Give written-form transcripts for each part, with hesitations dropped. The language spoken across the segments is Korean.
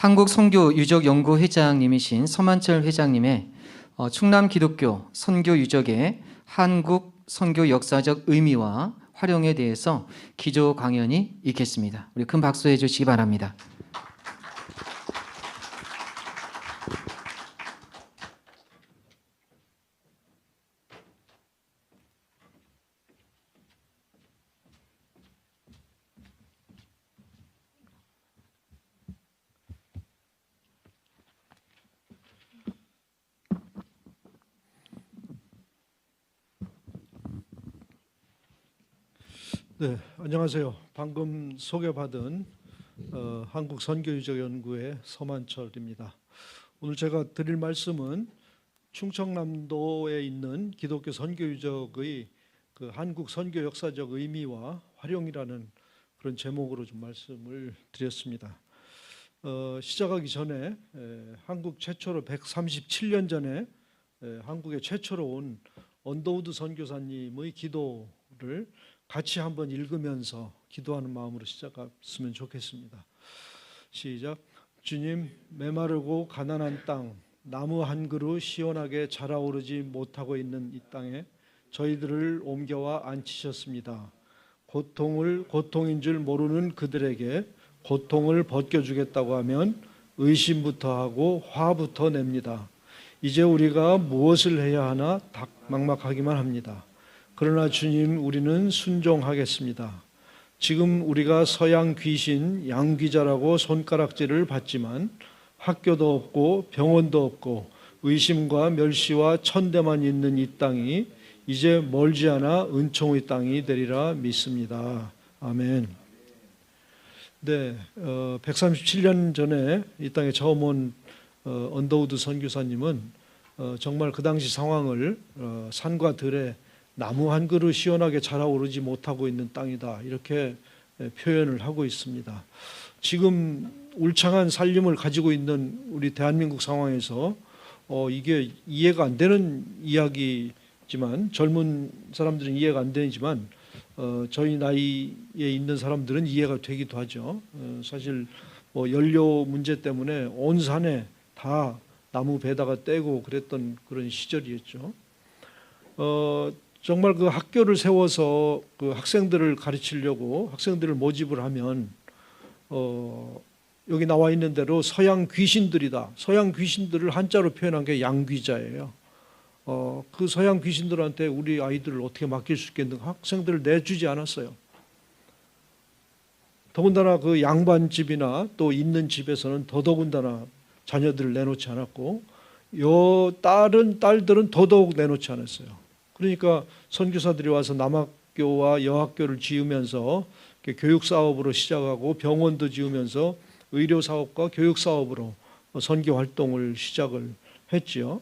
한국선교유적연구회장님이신 서만철 회장님의 충남 기독교 선교 유적의 한국 선교 역사적 의미와 활용에 대해서 기조 강연이 있겠습니다. 우리 큰 박수해 주시기 바랍니다. 네, 안녕하세요. 방금 소개받은 한국선교유적연구회 서만철입니다. 오늘 제가 드릴 말씀은 충청남도에 있는 기독교 선교유적의 그 한국 선교 역사적 의미와 활용이라는 그런 제목으로 좀 말씀을 드렸습니다. 시작하기 전에 한국 최초로 137년 전에 한국에 최초로 온 언더우드 선교사님의 기도를 같이 한번 읽으면서 기도하는 마음으로 시작했으면 좋겠습니다. 시작. 주님, 메마르고 가난한 땅, 나무 한 그루 시원하게 자라오르지 못하고 있는 이 땅에 저희들을 옮겨와 앉히셨습니다. 고통인 줄 모르는 그들에게 고통을 벗겨주겠다고 하면 의심부터 하고 화부터 냅니다. 이제 우리가 무엇을 해야 하나 막막하기만 합니다. 그러나 주님, 우리는 순종하겠습니다. 지금 우리가 서양 귀신 양귀자라고 손가락질을 받지만 학교도 없고 병원도 없고 의심과 멸시와 천대만 있는 이 땅이 이제 멀지 않아 은총의 땅이 되리라 믿습니다. 아멘. 네, 137년 전에 이 땅에 처음 온 언더우드 선교사님은 정말 그 당시 상황을 산과 들에 나무 한 그루 시원하게 자라오르지 못하고 있는 땅이다, 이렇게 표현을 하고 있습니다. 지금 울창한 살림을 가지고 있는 우리 대한민국 상황에서 이게 이해가 안 되는 이야기지만, 젊은 사람들은 이해가 안 되지만 저희 나이에 있는 사람들은 이해가 되기도 하죠. 사실 뭐 연료 문제 때문에 온 산에 다 나무 베다가 떼고 그랬던 그런 시절이었죠. 정말 그 학교를 세워서 그 학생들을 가르치려고 학생들을 모집을 하면 여기 나와 있는 대로 서양 귀신들이다. 서양 귀신들을 한자로 표현한 게 양귀자예요. 그 서양 귀신들한테 우리 아이들을 어떻게 맡길 수 있겠는가, 학생들을 내주지 않았어요. 더군다나 그 양반집이나 또 있는 집에서는 더더군다나 자녀들을 내놓지 않았고, 다른 딸들은 더더욱 내놓지 않았어요. 그러니까 선교사들이 와서 남학교와 여학교를 지으면서 교육 사업으로 시작하고 병원도 지으면서 의료 사업과 교육 사업으로 선교 활동을 시작을 했지요.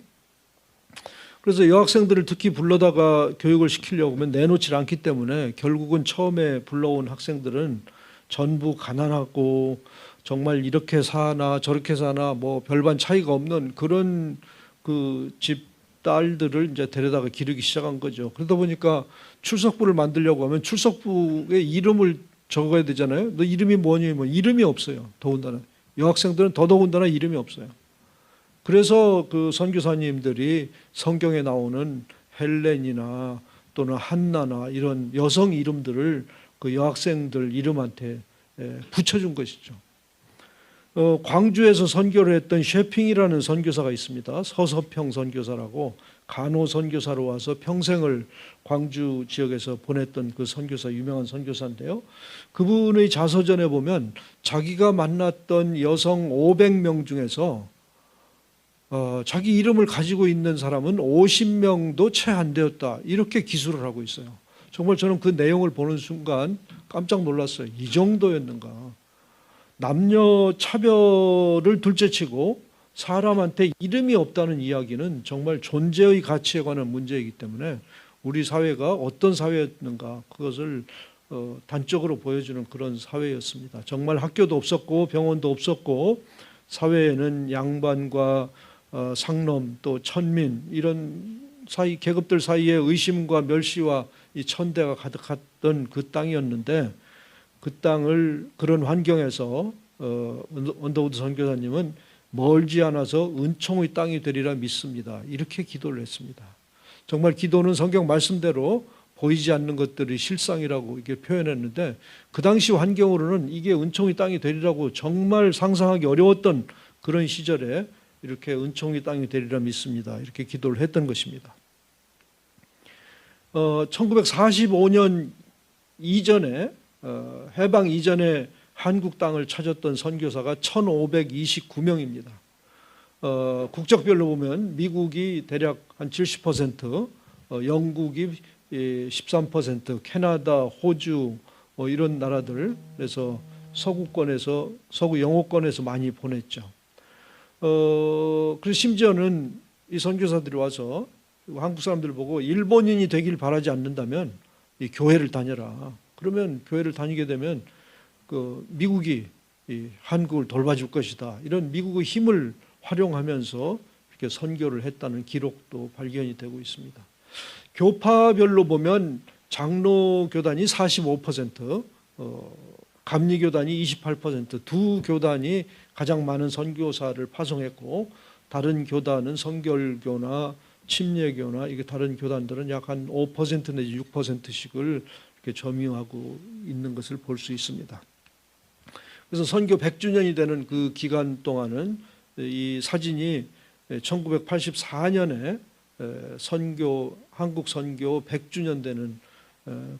그래서 여학생들을 특히 불러다가 교육을 시키려고 하면 내놓지 않기 때문에 결국은 처음에 불러온 학생들은 전부 가난하고 정말 이렇게 사나 저렇게 사나 뭐 별반 차이가 없는 그런 그 집 딸들을 이제 데려다가 기르기 시작한 거죠. 그러다 보니까 출석부를 만들려고 하면 출석부에 이름을 적어야 되잖아요. 너 이름이 뭐니? 뭐 이름이 없어요. 더군다나 여학생들은 더더군다나 이름이 없어요. 그래서 그 선교사님들이 성경에 나오는 헬렌이나 또는 한나나 이런 여성 이름들을 그 여학생들 이름한테 붙여준 것이죠. 광주에서 선교를 했던 셰핑이라는 선교사가 있습니다. 서서평 선교사라고 간호 선교사로 와서 평생을 광주 지역에서 보냈던 그 선교사, 유명한 선교사인데요. 그분의 자서전에 보면 자기가 만났던 여성 500명 중에서 자기 이름을 가지고 있는 사람은 50명도 채 안 되었다, 이렇게 기술을 하고 있어요. 정말 저는 그 내용을 보는 순간 깜짝 놀랐어요. 이 정도였는가. 남녀 차별을 둘째치고 사람한테 이름이 없다는 이야기는 정말 존재의 가치에 관한 문제이기 때문에 우리 사회가 어떤 사회였는가, 그것을 단적으로 보여주는 그런 사회였습니다. 정말 학교도 없었고 병원도 없었고 사회에는 양반과 상놈 또 천민 이런 사이 계급들 사이에 의심과 멸시와 이 천대가 가득했던 그 땅이었는데, 그 땅을 그런 환경에서 언더우드 선교사님은 멀지 않아서 은총의 땅이 되리라 믿습니다. 이렇게 기도를 했습니다. 정말 기도는 성경 말씀대로 보이지 않는 것들이 실상이라고 이렇게 표현했는데 그 당시 환경으로는 이게 은총의 땅이 되리라고 정말 상상하기 어려웠던 그런 시절에 이렇게 은총의 땅이 되리라 믿습니다. 이렇게 기도를 했던 것입니다. 1945년 이전에 해방 이전에 한국 땅을 찾았던 선교사가 1529명입니다. 국적별로 보면 미국이 대략 한 70%, 영국이 13%, 캐나다, 호주 이런 나라들, 그래서 서구권에서 서구 영어권에서 많이 보냈죠. 그래서 심지어는 이 선교사들이 와서 한국 사람들 보고 일본인이 되길 바라지 않는다면 이 교회를 다녀라. 그러면 교회를 다니게 되면 그 미국이 이 한국을 돌봐줄 것이다. 이런 미국의 힘을 활용하면서 이렇게 선교를 했다는 기록도 발견이 되고 있습니다. 교파별로 보면 장로 교단이 45%, 감리 교단이 28%, 두 교단이 가장 많은 선교사를 파송했고 다른 교단은 성결교나 침례교나 이게 다른 교단들은 약 한 5% 내지 6%씩을 이렇게 점유하고 있는 것을 볼 수 있습니다. 그래서 선교 100주년이 되는 그 기간 동안은 이 사진이 1984년에 한국 선교 100주년 되는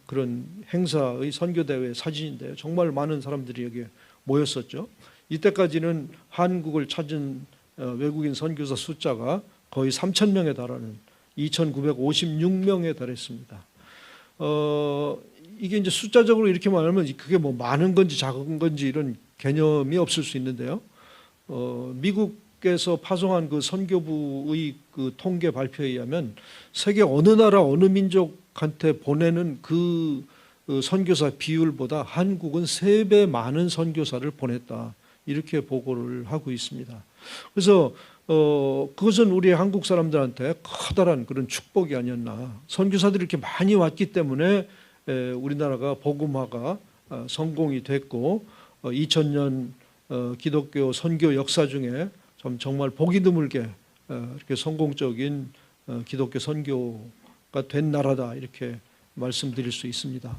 그런 행사의 선교대회 사진인데요. 정말 많은 사람들이 여기에 모였었죠. 이때까지는 한국을 찾은 외국인 선교사 숫자가 거의 3,000명에 달하는 2,956명에 달했습니다. 이게 이제 숫자적으로 이렇게 말하면 그게 뭐 많은 건지 작은 건지 이런 개념이 없을 수 있는데요. 미국에서 파송한 그 선교부의 그 통계 발표에 의하면 세계 어느 나라 어느 민족한테 보내는 그 선교사 비율보다 한국은 3배 많은 선교사를 보냈다. 이렇게 보고를 하고 있습니다. 그래서 그것은 우리 한국 사람들한테 커다란 그런 축복이 아니었나. 선교사들이 이렇게 많이 왔기 때문에 우리나라가 복음화가 성공이 됐고 2000년 기독교 선교 역사 중에 정말 보기 드물게 이렇게 성공적인 기독교 선교가 된 나라다 이렇게 말씀드릴 수 있습니다.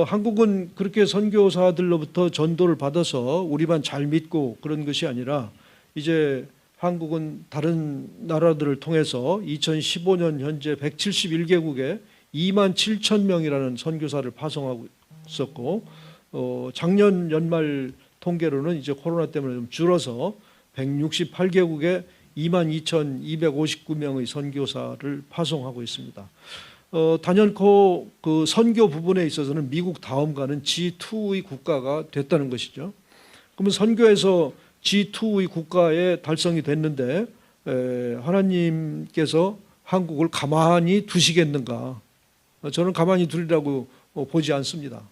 한국은 그렇게 선교사들로부터 전도를 받아서 우리만 잘 믿고 그런 것이 아니라 이제 한국은 다른 나라들을 통해서 2015년 현재 171개국에 27,000명이라는 선교사를 파송하고 있었고 작년 연말 통계로는 이제 코로나 때문에 좀 줄어서 168개국에 22,259명의 선교사를 파송하고 있습니다. 단연코 그 선교 부분에 있어서는 미국 다음 가는 G2의 국가가 됐다는 것이죠. 그러면 선교에서 G2의 국가에 달성이 됐는데 하나님께서 한국을 가만히 두시겠는가? 저는 가만히 두리라고 보지 않습니다.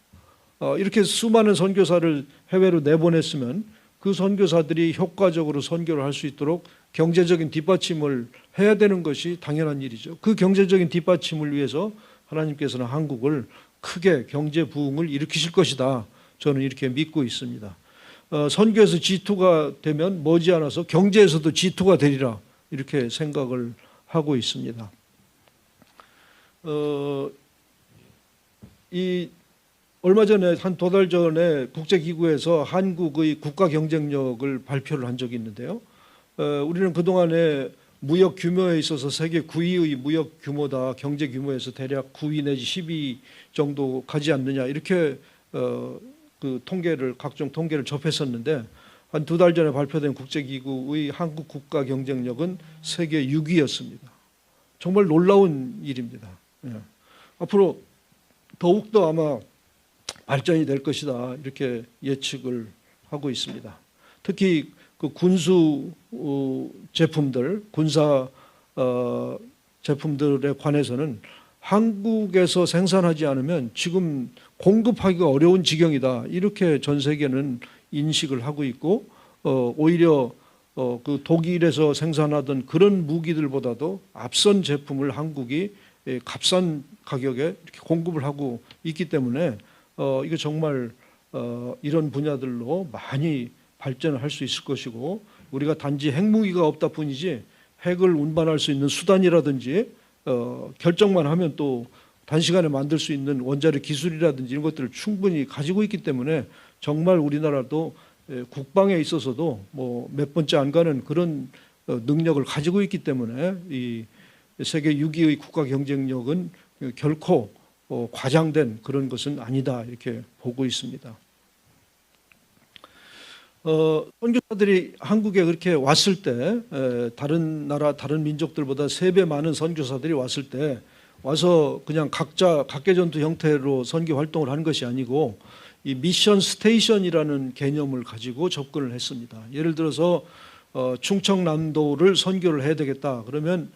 이렇게 수많은 선교사를 해외로 내보냈으면 그 선교사들이 효과적으로 선교를 할 수 있도록 경제적인 뒷받침을 해야 되는 것이 당연한 일이죠. 그 경제적인 뒷받침을 위해서 하나님께서는 한국을 크게 경제 부흥을 일으키실 것이다. 저는 이렇게 믿고 있습니다. 선교에서 G2가 되면 머지않아서 경제에서도 G2가 되리라 이렇게 생각을 하고 있습니다. 얼마 전에 한 2달 전에 국제기구에서 한국의 국가 경쟁력을 발표를 한 적이 있는데요. 우리는 그동안에 무역 규모에 있어서 세계 9위의 무역 규모다. 경제 규모에서 대략 9위 내지 10위 정도 가지 않느냐 이렇게 그 각종 통계를 접했었는데 한 2달 전에 발표된 국제기구의 한국 국가 경쟁력은 세계 6위였습니다. 정말 놀라운 일입니다. 앞으로 더욱더 아마 발전이 될 것이다 이렇게 예측을 하고 있습니다. 특히 그 군수 제품들, 군사 제품들에 관해서는 한국에서 생산하지 않으면 지금 공급하기가 어려운 지경이다 이렇게 전 세계는 인식을 하고 있고 오히려 그 독일에서 생산하던 그런 무기들보다도 앞선 제품을 한국이 값싼 가격에 이렇게 공급을 하고 있기 때문에 이거 정말 이런 분야들로 많이 발전을 할 수 있을 것이고, 우리가 단지 핵무기가 없다 뿐이지 핵을 운반할 수 있는 수단이라든지 결정만 하면 또 단시간에 만들 수 있는 원자력 기술이라든지 이런 것들을 충분히 가지고 있기 때문에 정말 우리나라도 국방에 있어서도 뭐 몇 번째 안 가는 그런 능력을 가지고 있기 때문에 이 세계 6위의 국가 경쟁력은 결코 과장된 그런 것은 아니다, 이렇게 보고 있습니다. 선교사들이 한국에 그렇게 왔을 때 다른 나라 다른 민족들보다 3배 많은 선교사들이 왔을 때 와서 그냥 각자 각계전투 형태로 선교 활동을 한 것이 아니고 이 미션 스테이션이라는 개념을 가지고 접근을 했습니다. 예를 들어서 충청남도를 선교를 해야 되겠다 그러면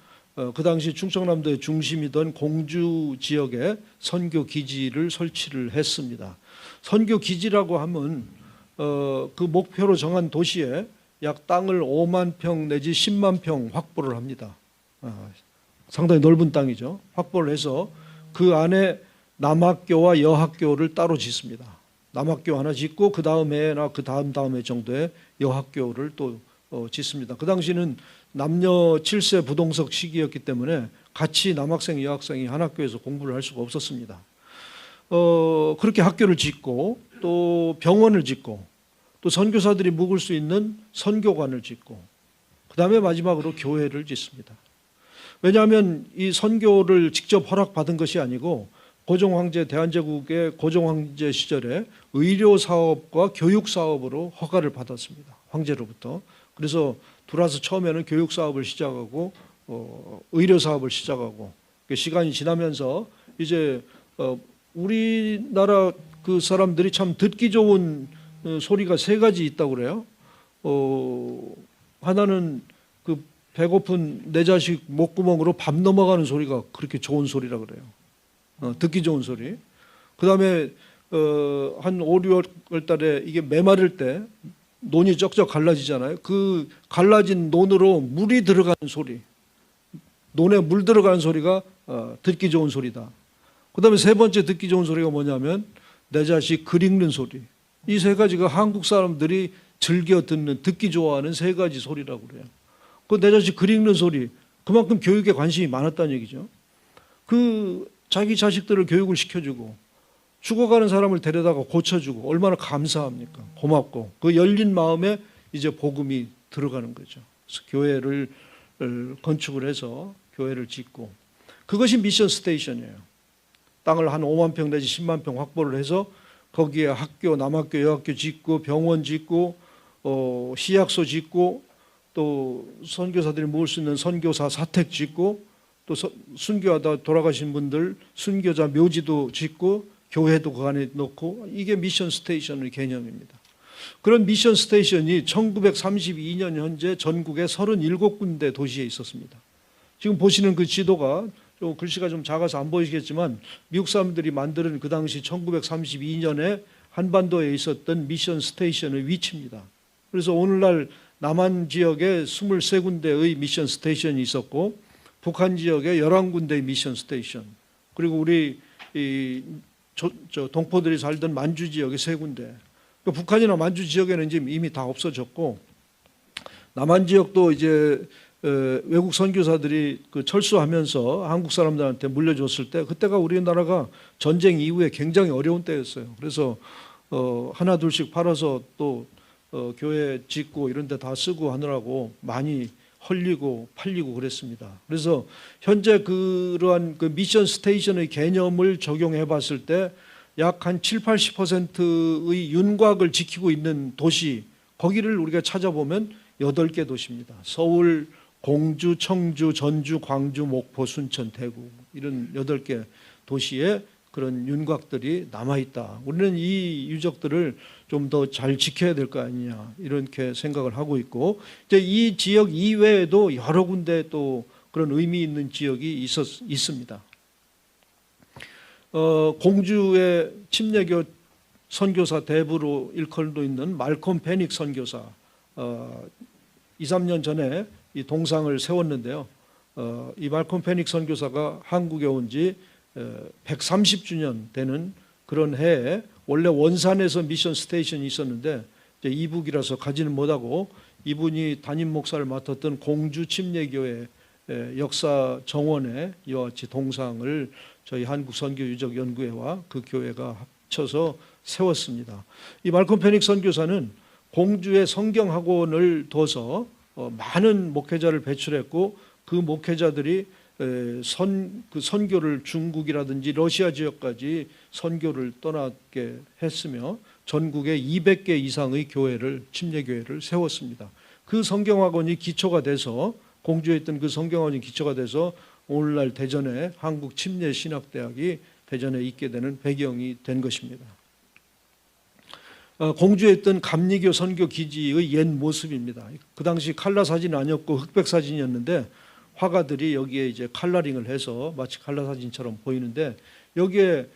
그 당시 충청남도의 중심이던 공주 지역에 선교 기지를 설치를 했습니다. 선교 기지라고 하면 그 목표로 정한 도시에 약 땅을 5만 평 내지 10만 평 확보를 합니다. 상당히 넓은 땅이죠. 확보를 해서 그 안에 남학교와 여학교를 따로 짓습니다. 남학교 하나 짓고 그 다음 해나 그 다음 해 정도에 여학교를 또 짓습니다. 그 당시는 남녀 7세 부동석 시기였기 때문에 같이 남학생 여학생이 한 학교에서 공부를 할 수가 없었습니다. 그렇게 학교를 짓고 또 병원을 짓고 또 선교사들이 묵을 수 있는 선교관을 짓고 그 다음에 마지막으로 교회를 짓습니다. 왜냐하면 이 선교를 직접 허락받은 것이 아니고 고종황제 대한제국의 고종황제 시절에 의료사업과 교육사업으로 허가를 받았습니다. 황제로부터. 그래서 들어와서 처음에는 교육사업을 시작하고 의료사업을 시작하고 시간이 지나면서 이제 우리나라 그 사람들이 참 듣기 좋은 소리가 3가지 있다고 그래요. 하나는 그 배고픈 내 자식 목구멍으로 밥 넘어가는 소리가 그렇게 좋은 소리라 그래요. 듣기 좋은 소리. 그 다음에 한 5, 6월 달에 이게 메마를 때 논이 쩍쩍 갈라지잖아요. 그 갈라진 논으로 물이 들어가는 소리, 논에 물 들어가는 소리가 듣기 좋은 소리다. 그 다음에 3번째 듣기 좋은 소리가 뭐냐면 내 자식 글 읽는 소리. 이 3가지가 한국 사람들이 즐겨 듣는, 듣기 좋아하는 3가지 소리라고 그래요. 그 내 자식 글 읽는 소리, 그만큼 교육에 관심이 많았다는 얘기죠. 그 자기 자식들을 교육을 시켜주고 죽어가는 사람을 데려다가 고쳐주고 얼마나 감사합니까? 고맙고 그 열린 마음에 이제 복음이 들어가는 거죠. 그래서 교회를 건축을 해서 교회를 짓고 그것이 미션 스테이션이에요. 땅을 한 5만 평 내지 10만 평 확보를 해서 거기에 학교, 남학교, 여학교 짓고 병원 짓고 시약소 짓고 또 선교사들이 묵을 수 있는 선교사 사택 짓고 또 순교하다 돌아가신 분들 순교자 묘지도 짓고 교회도 그 안에 넣고 이게 미션 스테이션의 개념입니다. 그런 미션 스테이션이 1932년 현재 전국에 37군데 도시에 있었습니다. 지금 보시는 그 지도가 좀 글씨가 좀 작아서 안 보이시겠지만 미국 사람들이 만드는 그 당시 1932년에 한반도에 있었던 미션 스테이션의 위치입니다. 그래서 오늘날 남한 지역에 23군데의 미션 스테이션이 있었고 북한 지역에 11군데의 미션 스테이션, 그리고 우리 동포들이 살던 만주 지역에 3군데. 북한이나 만주 지역에는 이제 이미 다 없어졌고 남한 지역도 이제 외국 선교사들이 그 철수하면서 한국 사람들한테 물려줬을 때 그때가 우리나라가 전쟁 이후에 굉장히 어려운 때였어요. 그래서 하나 둘씩 팔아서 또 교회 짓고 이런 데 다 쓰고 하느라고 많이 헐리고 팔리고 그랬습니다. 그래서 현재 그러한 그 미션 스테이션의 개념을 적용해 봤을 때 약 한 7, 80%의 윤곽을 지키고 있는 도시, 거기를 우리가 찾아보면 8개 도시입니다. 서울, 공주, 청주, 전주, 광주, 목포, 순천, 대구, 이런 8개 도시에 그런 윤곽들이 남아있다. 우리는 이 유적들을 좀 더 잘 지켜야 될 거 아니냐, 이렇게 생각을 하고 있고, 이제 이 지역 이외에도 여러 군데 또 그런 의미 있는 지역이 있습니다. 공주의 침례교 선교사 대부로 일컬도 있는 말콤 페닉 선교사, 2, 3년 전에 이 동상을 세웠는데요. 이 말콤 페닉 선교사가 한국에 온 지 130주년 되는 그런 해에 원래 원산에서 미션 스테이션이 있었는데 이제 이북이라서 가지는 못하고 이분이 담임 목사를 맡았던 공주 침례교회 역사 정원에 이와 같이 동상을 저희 한국선교유적연구회와 그 교회가 합쳐서 세웠습니다. 이 말콤 페닉 선교사는 공주의 성경학원을 둬서 많은 목회자를 배출했고 그 목회자들이 선교를 중국이라든지 러시아 지역까지 선교를 떠나게 했으며 전국에 200개 이상의 교회를 침례교회를 세웠습니다. 그 성경학원이 기초가 돼서 공주에 있던 그 성경학원이 기초가 돼서 오늘날 대전에 한국침례신학대학이 대전에 있게 되는 배경이 된 것입니다. 공주에 있던 감리교 선교 기지의 옛 모습입니다. 그 당시 칼라 사진은 아니었고 흑백 사진이었는데 화가들이 여기에 이제 칼라링을 해서 마치 칼라 사진처럼 보이는데 여기에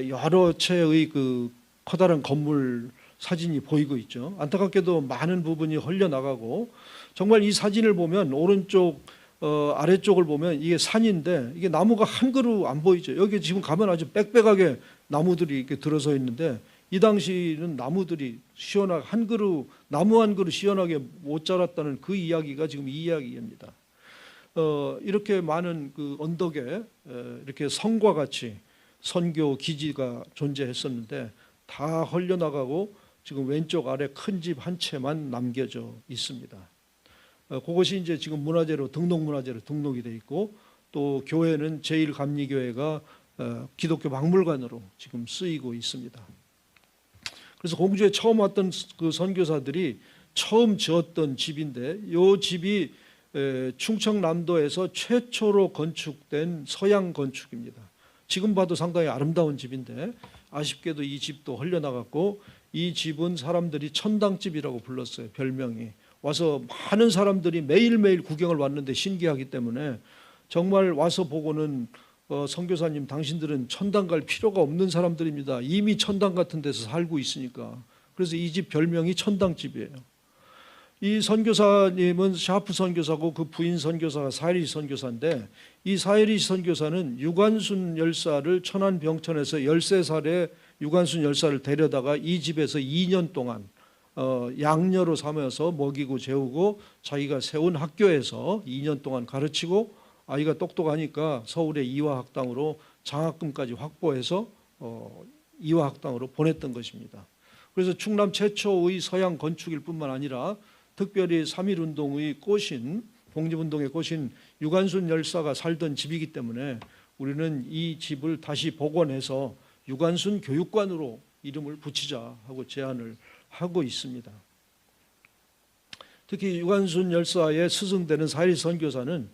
여러 채의 그 커다란 건물 사진이 보이고 있죠. 안타깝게도 많은 부분이 흘려나가고 정말 이 사진을 보면 오른쪽 아래쪽을 보면 이게 산인데 이게 나무가 한 그루 안 보이죠. 여기 지금 가면 아주 빽빽하게 나무들이 이렇게 들어서 있는데 이 당시는 나무들이 시원하게 나무 한 그루 시원하게 못 자랐다는 그 이야기가 지금 이 이야기입니다. 이렇게 많은 그 언덕에 이렇게 성과 같이 선교 기지가 존재했었는데 다 헐려나가고 지금 왼쪽 아래 큰 집 한 채만 남겨져 있습니다. 그것이 이제 지금 문화재로 등록문화재로 등록이 돼 있고 또 교회는 제1감리교회가 기독교 박물관으로 지금 쓰이고 있습니다. 그래서 공주에 처음 왔던 그 선교사들이 처음 지었던 집인데 이 집이 충청남도에서 최초로 건축된 서양 건축입니다. 지금 봐도 상당히 아름다운 집인데 아쉽게도 이 집도 헐려나갔고 이 집은 사람들이 천당집이라고 불렀어요. 별명이. 와서 많은 사람들이 매일매일 구경을 왔는데 신기하기 때문에 정말 와서 보고는 선교사님 당신들은 천당 갈 필요가 없는 사람들입니다. 이미 천당 같은 데서 살고 있으니까. 그래서 이 집 별명이 천당집이에요. 이 선교사님은 샤프 선교사고 그 부인 선교사가 사이리 선교사인데 이 사이리 선교사는 유관순 열사를 천안 병천에서 13살에 유관순 열사를 데려다가 이 집에서 2년 동안 양녀로 삼아서 먹이고 재우고 자기가 세운 학교에서 2년 동안 가르치고 아이가 똑똑하니까 서울의 이화학당으로 장학금까지 확보해서 이화학당으로 보냈던 것입니다. 그래서 충남 최초의 서양 건축일 뿐만 아니라 특별히 3.1운동의 꽃인 독립운동의 꽃인 유관순 열사가 살던 집이기 때문에 우리는 이 집을 다시 복원해서 유관순 교육관으로 이름을 붙이자 하고 제안을 하고 있습니다. 특히 유관순 열사의 스승되는 사이리 선교사는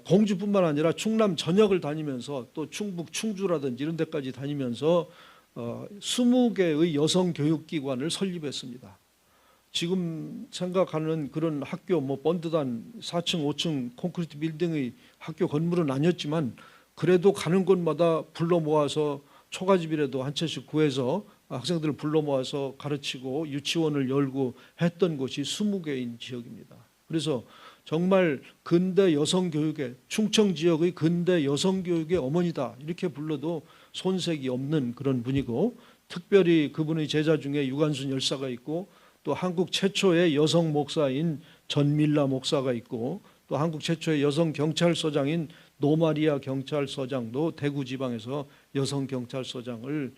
공주뿐만 아니라 충남 전역을 다니면서 또 충북 충주라든지 이런 데까지 다니면서 20개의 여성 교육기관을 설립했습니다. 지금 생각하는 그런 학교 번듯한 4층 5층 콘크리트 빌딩의 학교 건물은 아니었지만 그래도 가는 곳마다 불러 모아서 초가집이라도 한 채씩 구해서 학생들을 불러 모아서 가르치고 유치원을 열고 했던 곳이 20개인 지역입니다. 그래서 정말 근대 여성교육의 충청 지역의 근대 여성교육의 어머니다 이렇게 불러도 손색이 없는 그런 분이고 특별히 그분의 제자 중에 유관순 열사가 있고 또 한국 최초의 여성 목사인 전밀라 목사가 있고 또 한국 최초의 여성 경찰서장인 노마리아 경찰서장도 대구 지방에서 여성 경찰서장을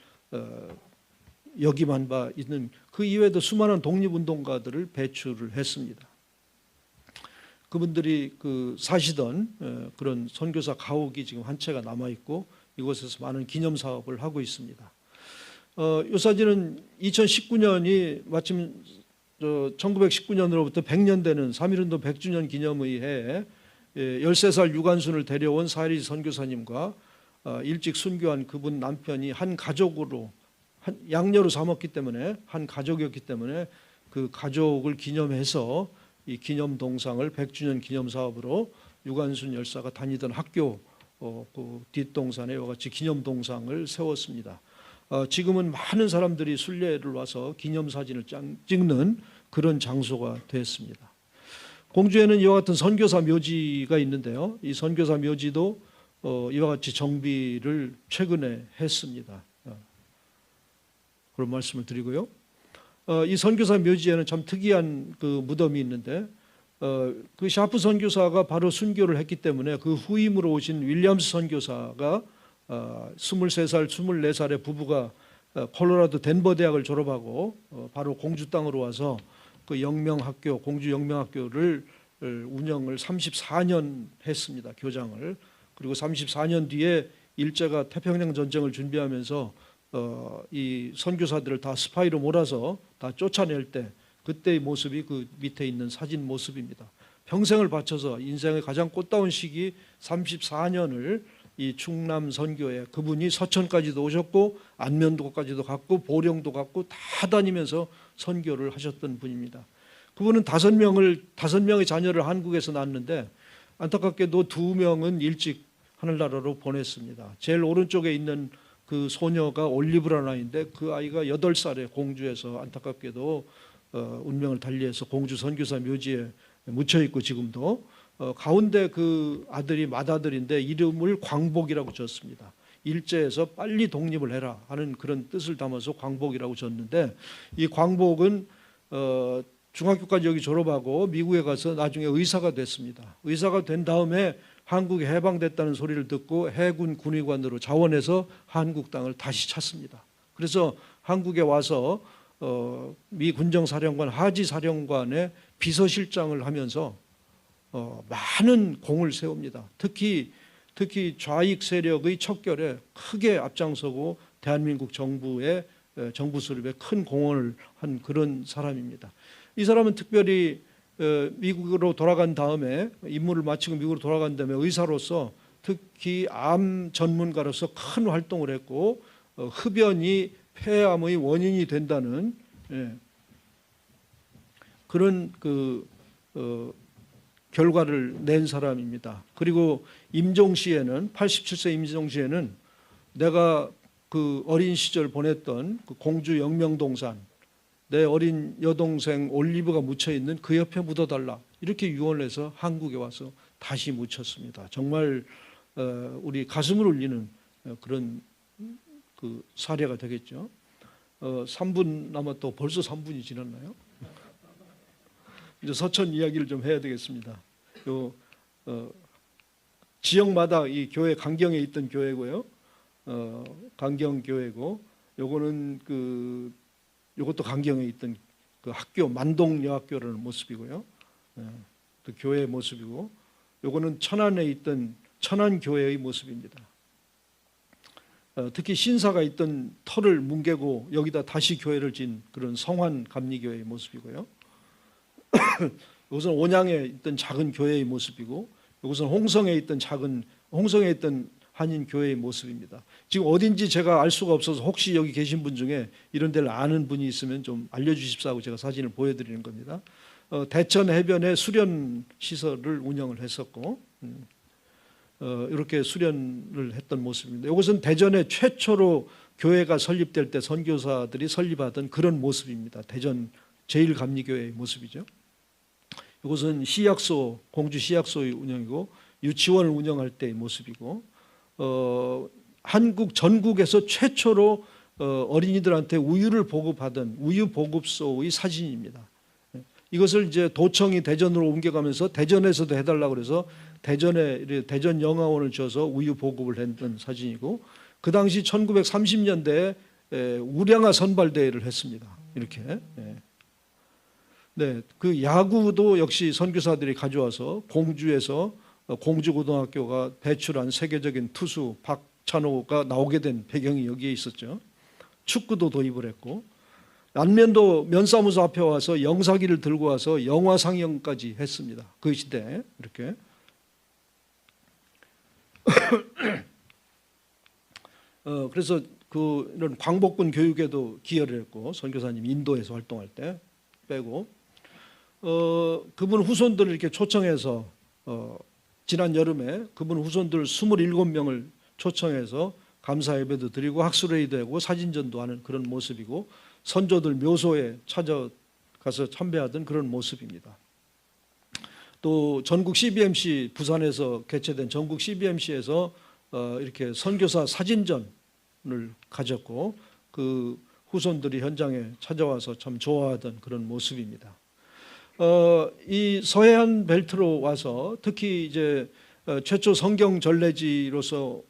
역임한 바 있는 그 이외에도 수많은 독립운동가들을 배출을 했습니다. 그분들이 사시던 그런 선교사 가옥이 지금 한 채가 남아 있고 이곳에서 많은 기념 사업을 하고 있습니다. 이 사진은 2019년이 마침 1919년으로부터 100년 되는 3.1운동 100주년 기념의 해에 13살 유관순을 데려온 사이리 선교사님과 일찍 순교한 그분 남편이 한 가족으로 양녀로 삼았기 때문에 한 가족이었기 때문에 그 가족을 기념해서 이 기념 동상을 100주년 기념 사업으로 유관순 열사가 다니던 학교 그 뒷동산에 이와 같이 기념 동상을 세웠습니다. 지금은 많은 사람들이 순례를 와서 기념사진을 찍는 그런 장소가 됐습니다. 공주에는 이와 같은 선교사 묘지가 있는데요. 이 선교사 묘지도 이와 같이 정비를 최근에 했습니다. 그런 말씀을 드리고요. 이 선교사 묘지에는 참 특이한 그 무덤이 있는데 그 샤프 선교사가 바로 순교를 했기 때문에 그 후임으로 오신 윌리엄스 선교사가 23살, 24살의 부부가 콜로라도 덴버 대학을 졸업하고 바로 공주 땅으로 와서 그 영명학교, 공주 영명학교를 운영을 34년 했습니다. 교장을. 그리고 34년 뒤에 일제가 태평양 전쟁을 준비하면서 이 선교사들을 다 스파이로 몰아서 다 쫓아낼 때 그때의 모습이 그 밑에 있는 사진 모습입니다. 평생을 바쳐서 인생의 가장 꽃다운 시기 34년을 이 충남 선교에 그분이 서천까지도 오셨고 안면도까지도 갔고 보령도 갔고 다 다니면서 선교를 하셨던 분입니다. 그분은 5명의 자녀를 한국에서 낳았는데 안타깝게도 2명은 일찍 하늘나라로 보냈습니다. 제일 오른쪽에 있는 그 소녀가 올리브라는 아이인데 그 아이가 8살에 공주에서 안타깝게도 운명을 달리해서 공주 선교사 묘지에 묻혀 있고 지금도 가운데 그 아들이 맏아들인데 이름을 광복이라고 졌습니다. 일제에서 빨리 독립을 해라 하는 그런 뜻을 담아서 광복이라고 졌는데 이 광복은 중학교까지 여기 졸업하고 미국에 가서 나중에 의사가 됐습니다. 의사가 된 다음에 한국이 해방됐다는 소리를 듣고 해군 군의관으로 자원해서 한국 땅을 다시 찾습니다. 그래서 한국에 와서 미 군정사령관 하지 사령관의 비서실장을 하면서 많은 공을 세웁니다. 특히 좌익 세력의 척결에 크게 앞장서고 대한민국 정부의 정부 수립에 큰 공헌을 한 그런 사람입니다. 이 사람은 특별히 미국으로 돌아간 다음에 임무를 마치고 미국으로 돌아간 다음에 의사로서 특히 암 전문가로서 큰 활동을 했고 흡연이 폐암의 원인이 된다는 그런 결과를 낸 사람입니다. 그리고 임종시에는 87세 임종시에는 내가 그 어린 시절 보냈던 그 공주 영명동산 내 어린 여동생 올리브가 묻혀 있는 그 옆에 묻어달라 이렇게 유언을 해서 한국에 와서 다시 묻혔습니다. 정말 우리 가슴을 울리는 그런 그 사례가 되겠죠. 3분 남았다고 벌써 3분이 지났나요? 이제 서천 이야기를 좀 해야 되겠습니다. 지역마다 이 교회 강경에 있던 교회고요. 강경교회고 요거는 요것도 강경에 있던 그 학교 만동여학교라는 모습이고요. 그 교회의 모습이고 요거는 천안에 있던 천안교회의 모습입니다. 특히 신사가 있던 터를 뭉개고 여기다 다시 교회를 진 그런 성환 감리교회의 모습이고요. 이것은 온양에 있던 작은 교회의 모습이고 이것은 홍성에 있던 한인 교회의 모습입니다. 지금 어딘지 제가 알 수가 없어서 혹시 여기 계신 분 중에 이런 데를 아는 분이 있으면 좀 알려주십사고 제가 사진을 보여드리는 겁니다. 대천 해변에 수련 시설을 운영을 했었고 이렇게 수련을 했던 모습입니다. 이것은 대전에 최초로 교회가 설립될 때 선교사들이 설립하던 그런 모습입니다. 대전 제1감리교회의 모습이죠. 이것은 시약소, 공주 시약소의 운영이고 유치원을 운영할 때의 모습이고 한국 전국에서 최초로 어린이들한테 우유를 보급하던 우유 보급소의 사진입니다. 이것을 이제 도청이 대전으로 옮겨가면서 대전에서도 해달라고 그래서 대전 영화원을 지어서 우유 보급을 했던 사진이고 그 당시 1930년대에 우량아 선발대회를 했습니다. 이렇게. 네, 그 야구도 역시 선교사들이 가져와서 공주에서 공주고등학교가 배출한 세계적인 투수 박찬호가 나오게 된 배경이 여기에 있었죠. 축구도 도입을 했고 안면도 면사무소 앞에 와서 영사기를 들고 와서 영화 상영까지 했습니다. 그 시대에 이렇게. 그래서 이런 광복군 교육에도 기여를 했고 선교사님 인도에서 활동할 때 빼고 그분 후손들을 이렇게 초청해서 지난 여름에 그분 후손들 27명을 초청해서 감사 예배도 드리고 학술회의도 하고 사진전도 하는 그런 모습이고 선조들 묘소에 찾아가서 참배하던 그런 모습입니다. 또 전국 CBMC 부산에서 개최된 전국 CBMC에서 이렇게 선교사 사진전을 가졌고 그 후손들이 현장에 찾아와서 참 좋아하던 그런 모습입니다. 이 서해안 벨트로 와서 특히 이제 최초 성경 전래지로서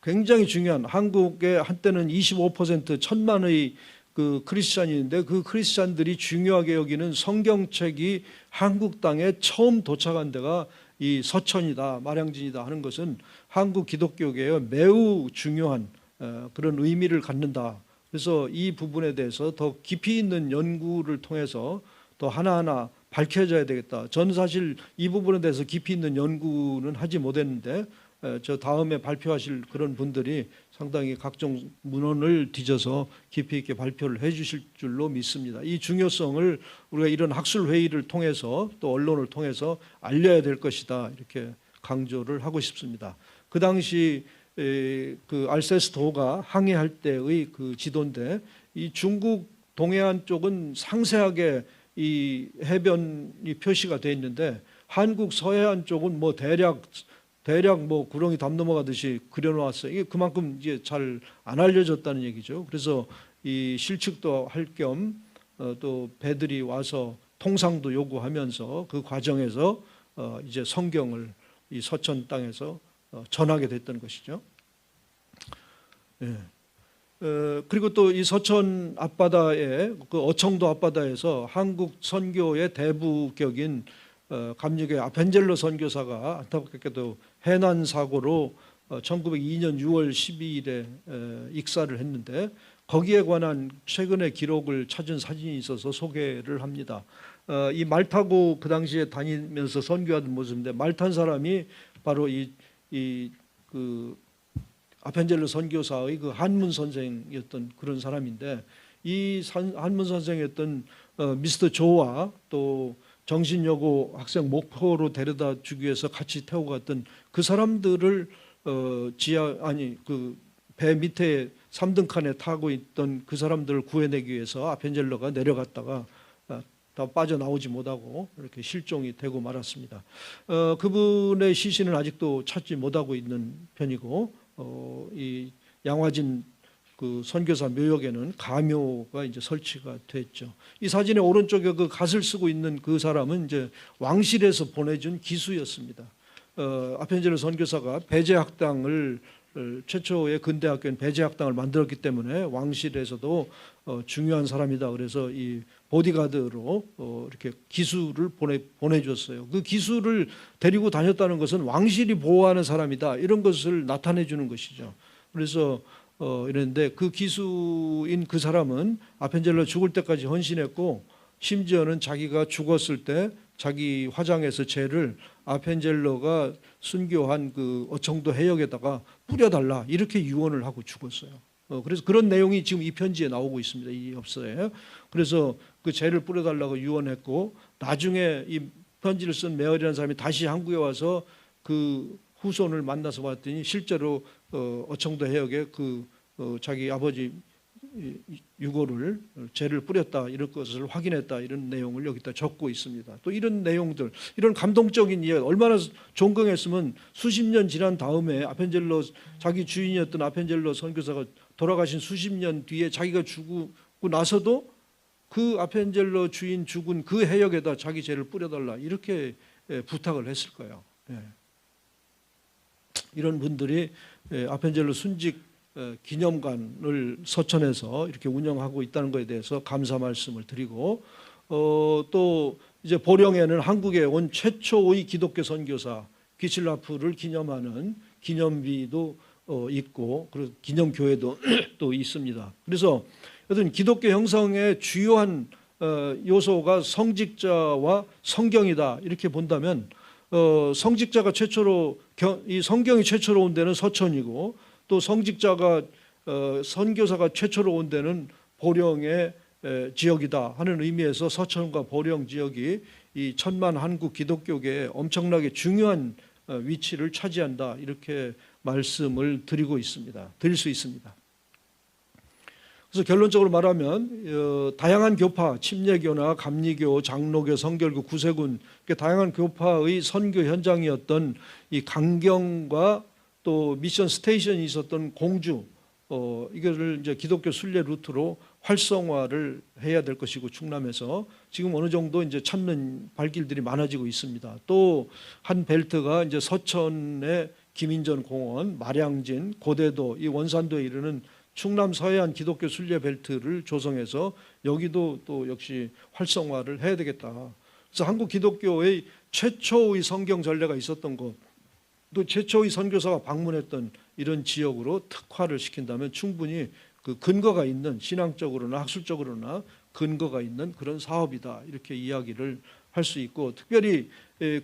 굉장히 중요한 한국의 한때는 25% 1,000만의 그 크리스찬인데 그 크리스찬들이 중요하게 여기는 성경책이 한국 땅에 처음 도착한 데가 이 서천이다, 마량진이다 하는 것은 한국 기독교계에 매우 중요한 그런 의미를 갖는다. 그래서 이 부분에 대해서 더 깊이 있는 연구를 통해서 또 하나하나 밝혀져야 되겠다. 저는 사실 이 부분에 대해서 깊이 있는 연구는 하지 못했는데 저 다음에 발표하실 그런 분들이 상당히 각종 문헌을 뒤져서 깊이 있게 발표를 해 주실 줄로 믿습니다. 이 중요성을 우리가 이런 학술 회의를 통해서 또 언론을 통해서 알려야 될 것이다. 이렇게 강조를 하고 싶습니다. 그 당시 그 알세스도가 항해할 때의 그 지도인데 이 중국 동해안 쪽은 상세하게 이 해변이 표시가 되어 있는데 한국 서해안 쪽은 뭐 대략 뭐 구렁이 담 넘어가듯이 그려놓았어요. 이게 그만큼 이제 잘 안 알려졌다는 얘기죠. 그래서 이 실측도 할 겸 또 배들이 와서 통상도 요구하면서 그 과정에서 이제 성경을 이 서천 땅에서 전하게 됐던 것이죠. 예. 그리고 또 이 서천 앞바다에 그 어청도 앞바다에서 한국 선교의 대부격인 감리교의 아펜젤로 선교사가 안타깝게도 해난 사고로 1902년 6월 12일에 익사를 했는데 거기에 관한 최근의 기록을 찾은 사진이 있어서 소개를 합니다. 이 말 타고 그 당시에 다니면서 선교하던 모습인데 말 탄 사람이 바로 그 아펜젤로 선교사의 그 한문 선생이었던 그런 사람인데 이 한문 선생이었던 미스터 조와 또 정신여고 학생 목포로 데려다 주기 위해서 같이 태우고 갔던 그 사람들을 그 배 밑에 3등 칸에 타고 있던 그 사람들을 구해내기 위해서 아펜젤로가 내려갔다가 다 빠져나오지 못하고 이렇게 실종이 되고 말았습니다. 그분의 시신은 아직도 찾지 못하고 있는 편이고 이 양화진 그 선교사 묘역에는 가묘가 이제 설치가 됐죠. 이 사진의 오른쪽에 그 갓을 쓰고 있는 그 사람은 이제 왕실에서 보내준 기수였습니다. 아펜젤로 선교사가 배제학당을 최초의 근대학교인 배제학당을 만들었기 때문에 왕실에서도 중요한 사람이다. 그래서 이 보디가드로 이렇게 기수를 보내줬어요. 그 기수를 데리고 다녔다는 것은 왕실이 보호하는 사람이다. 이런 것을 나타내 주는 것이죠. 그래서 이랬는데 그 기수인 그 사람은 아펜젤로 죽을 때까지 헌신했고 심지어는 자기가 죽었을 때 자기 화장에서 죄를 아펜젤로가 순교한 그 어청도 해역에다가 뿌려달라 이렇게 유언을 하고 죽었어요. 그래서 그런 내용이 지금 이 편지에 나오고 있습니다. 이 엽서에. 그래서 그 죄를 뿌려달라고 유언했고 나중에 이 편지를 쓴 메어리라는 사람이 다시 한국에 와서 그 후손을 만나서 봤더니 실제로 어청도 해역에 그 자기 아버지 유골을 죄를 뿌렸다 이런 것을 확인했다 이런 내용을 여기다 적고 있습니다. 또 이런 내용들 이런 감동적인 이야기 얼마나 존경했으면 수십 년 지난 다음에 아펜젤로 자기 주인이었던 아펜젤로 선교사가 돌아가신 수십 년 뒤에 자기가 죽고 나서도 그 아펜젤로 주인 죽은 그 해역에다 자기 죄를 뿌려달라 이렇게 부탁을 했을 거예요. 이런 분들이 아펜젤로 순직 기념관을 서천에서 이렇게 운영하고 있다는 것에 대해서 감사 말씀을 드리고 또 이제 보령에는 한국에 온 최초의 기독교 선교사 기칠라프를 기념하는 기념비도 있고 그리고 기념교회도 또 있습니다. 그래서 어떤 기독교 형성의 주요한 요소가 성직자와 성경이다 이렇게 본다면 성직자가 최초로 이 성경이 최초로 온 데는 서천이고 또 성직자가 선교사가 최초로 온 데는 보령의 지역이다 하는 의미에서 서천과 보령 지역이 이 천만 한국 기독교계에 엄청나게 중요한 위치를 차지한다 이렇게 말씀을 드릴 수 있습니다. 그래서 결론적으로 말하면 다양한 교파, 침례교나 감리교, 장로교, 성결교, 구세군 다양한 교파의 선교 현장이었던 이 강경과 또 미션 스테이션이 있었던 공주 이거를 이제 기독교 순례 루트로 활성화를 해야 될 것이고, 충남에서 지금 어느 정도 이제 찾는 발길들이 많아지고 있습니다. 또 한 벨트가 이제 서천의 김인전 공원, 마량진, 고대도, 이 원산도에 이르는 충남 서해안 기독교 순례 벨트를 조성해서 여기도 또 역시 활성화를 해야 되겠다. 그래서 한국 기독교의 최초의 성경 전례가 있었던 것, 또 최초의 선교사가 방문했던 이런 지역으로 특화를 시킨다면 충분히 그 근거가 있는, 신앙적으로나 학술적으로나 근거가 있는 그런 사업이다, 이렇게 이야기를 할 수 있고, 특별히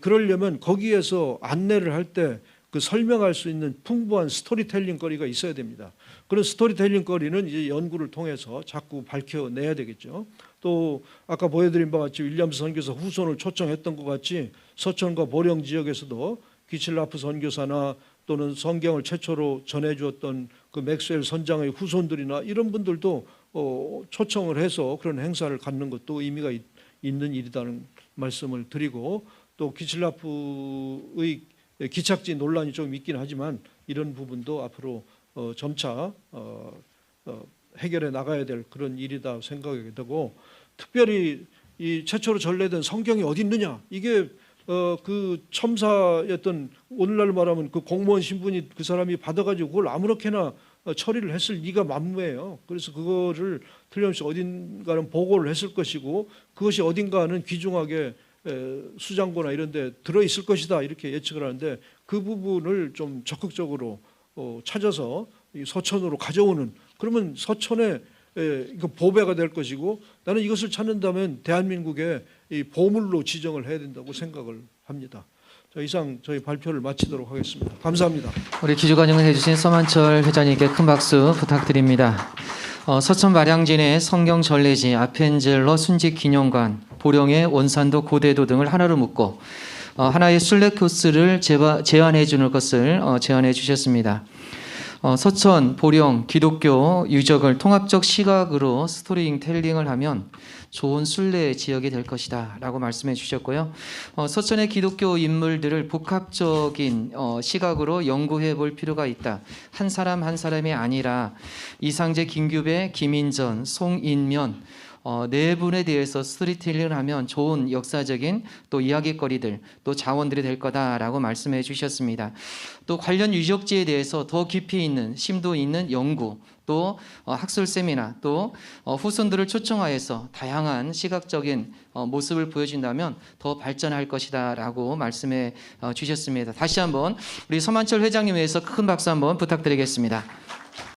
그러려면 거기에서 안내를 할 때 그 설명할 수 있는 풍부한 스토리텔링 거리가 있어야 됩니다. 그런 스토리텔링 거리는 이제 연구를 통해서 자꾸 밝혀내야 되겠죠. 또 아까 보여드린 바와 같이 윌리엄스 선교사 후손을 초청했던 것 같이 서천과 보령 지역에서도 귀칠라프 선교사나 또는 성경을 최초로 전해주었던 그 맥스웰 선장의 후손들이나 이런 분들도 초청을 해서 그런 행사를 갖는 것도 의미가 있는 일이라는 말씀을 드리고, 또 귀칠라프의 기착지 논란이 좀 있긴 하지만 이런 부분도 앞으로 점차 해결해 나가야 될 그런 일이다 생각이 되고, 특별히 이 최초로 전래된 성경이 어디 있느냐, 이게 그 첨사였던, 오늘날 말하면 그 공무원 신분이 그 사람이 받아가지고 그걸 아무렇게나 처리를 했을 리가 만무해요. 그래서 그거를 틀림없이 어딘가는 보고를 했을 것이고, 그것이 어딘가는 귀중하게 수장고나 이런 데 들어있을 것이다, 이렇게 예측을 하는데, 그 부분을 좀 적극적으로 찾아서 서천으로 가져오는, 그러면 서천에 이거 보배가 될 것이고, 나는 이것을 찾는다면 대한민국의 이 보물로 지정을 해야 된다고 생각을 합니다. 자, 이상 저희 발표를 마치도록 하겠습니다. 감사합니다. 우리 기조관영을 해주신 서만철 회장님께 큰 박수 부탁드립니다. 서천 마량진의 성경 전래지 아펜젤러 순직 기념관, 보령의 원산도 고대도 등을 하나로 묶고 하나의 순례 코스를 제안해 주는 것을 제안해 주셨습니다. 서천, 보령, 기독교 유적을 통합적 시각으로 스토리텔링을 하면 좋은 순례 지역이 될 것이다 라고 말씀해 주셨고요. 서천의 기독교 인물들을 복합적인 시각으로 연구해 볼 필요가 있다. 한 사람 한 사람이 아니라 이상재, 김규배, 김인전, 송인면 네 분에 대해서 스토리텔링을 하면 좋은 역사적인 또 이야기거리들, 또 자원들이 될 거다라고 말씀해 주셨습니다. 또 관련 유적지에 대해서 더 깊이 있는, 심도 있는 연구, 또 학술 세미나, 또 후손들을 초청하여서 다양한 시각적인 모습을 보여준다면 더 발전할 것이다 라고 말씀해 주셨습니다. 다시 한번 우리 서만철 회장님 위해서 큰 박수 한번 부탁드리겠습니다.